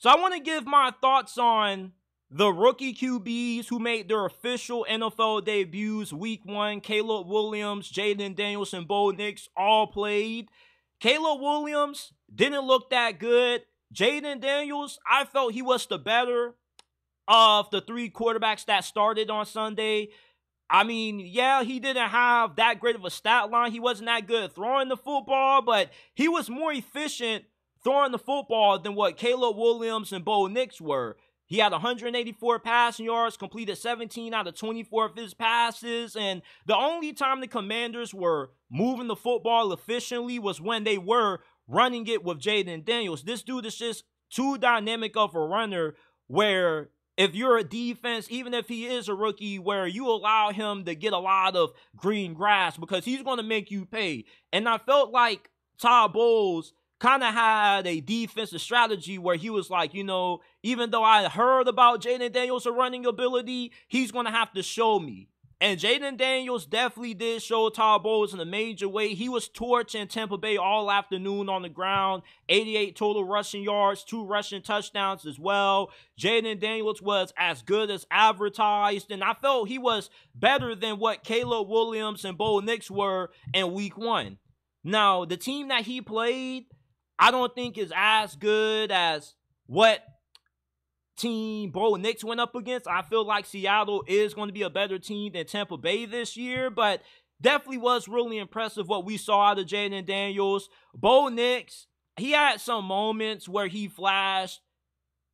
So I want to give my thoughts on the rookie QBs who made their official NFL debuts week 1. Caleb Williams, Jayden Daniels, and Bo Nix all played. Caleb Williams didn't look that good. Jayden Daniels, I felt he was the better of the 3 quarterbacks that started on Sunday. I mean, yeah, he didn't have that great of a stat line. He wasn't that good at throwing the football, but he was more efficient throwing the football than what Caleb Williams and Bo Nix were. He had 184 passing yards, completed 17 out of 24 of his passes, and the only time the Commanders were moving the football efficiently was when they were running it with Jayden Daniels. This dude is just too dynamic of a runner where if you're a defense, even if he is a rookie, where you allow him to get a lot of green grass because he's going to make you pay. And I felt like Todd Bowles kind of had a defensive strategy where he was like, you know, even though I heard about Jayden Daniels' running ability, he's going to have to show me. And Jayden Daniels definitely did show Todd Bowles in a major way. He was torching Tampa Bay all afternoon on the ground. 88 total rushing yards, 2 rushing touchdowns as well. Jayden Daniels was as good as advertised, and I felt he was better than what Caleb Williams and Bo Nix were in week 1. Now, the team that he played, I don't think is as good as what team Bo Nix went up against. I feel like Seattle is going to be a better team than Tampa Bay this year, but definitely was really impressive what we saw out of Jayden Daniels. Bo Nix, he had some moments where he flashed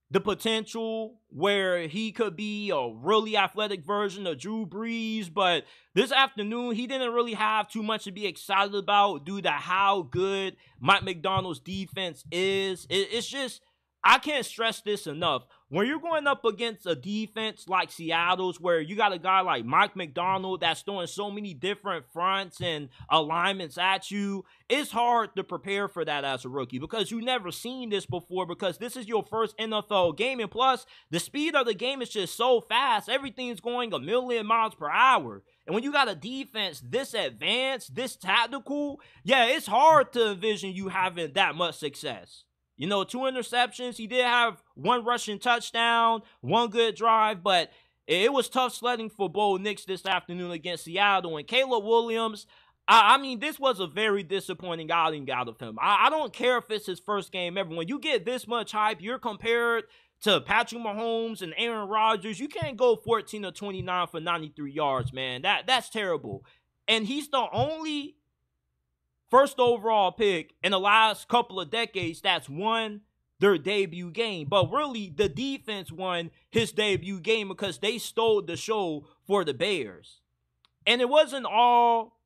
the potential where he could be a really athletic version of Drew Brees, but this afternoon, he didn't really have too much to be excited about due to how good Mike Macdonald's defense is. It's just, I can't stress this enough. When you're going up against a defense like Seattle's, where you got a guy like Mike Macdonald that's throwing so many different fronts and alignments at you, it's hard to prepare for that as a rookie because you've never seen this before, because this is your first NFL game. And plus, the speed of the game is just so fast. Everything's going a million miles per hour. And when you got a defense this advanced, this tactical, yeah, it's hard to envision you having that much success. You know, 2 interceptions. He did have 1 rushing touchdown, 1 good drive, but it was tough sledding for Bo Nix this afternoon against Seattle. And Caleb Williams, I mean, this was a very disappointing outing out of him. I don't care if it's his first game ever. When you get this much hype, you're compared to Patrick Mahomes and Aaron Rodgers. You can't go 14 or 29 for 93 yards, man. That's terrible. And he's the only first overall pick in the last couple of decades that's won their debut game. But really, the defense won his debut game because they stole the show for the Bears. And it wasn't all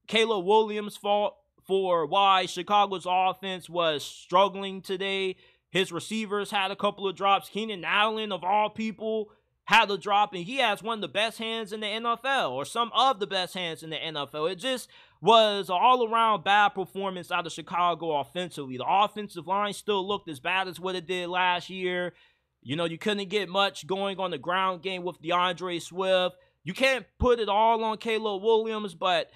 Caleb Williams' fault for why Chicago's offense was struggling today. His receivers had a couple of drops. Keenan Allen, of all people, had a drop, and he has one of the best hands in the NFL, or some of the best hands in the NFL. It just was an all-around bad performance out of Chicago offensively. The offensive line still looked as bad as what it did last year. You know, you couldn't get much going on the ground game with DeAndre Swift. You can't put it all on Caleb Williams, but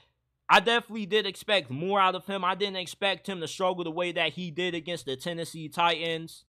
I definitely did expect more out of him. I didn't expect him to struggle the way that he did against the Tennessee Titans.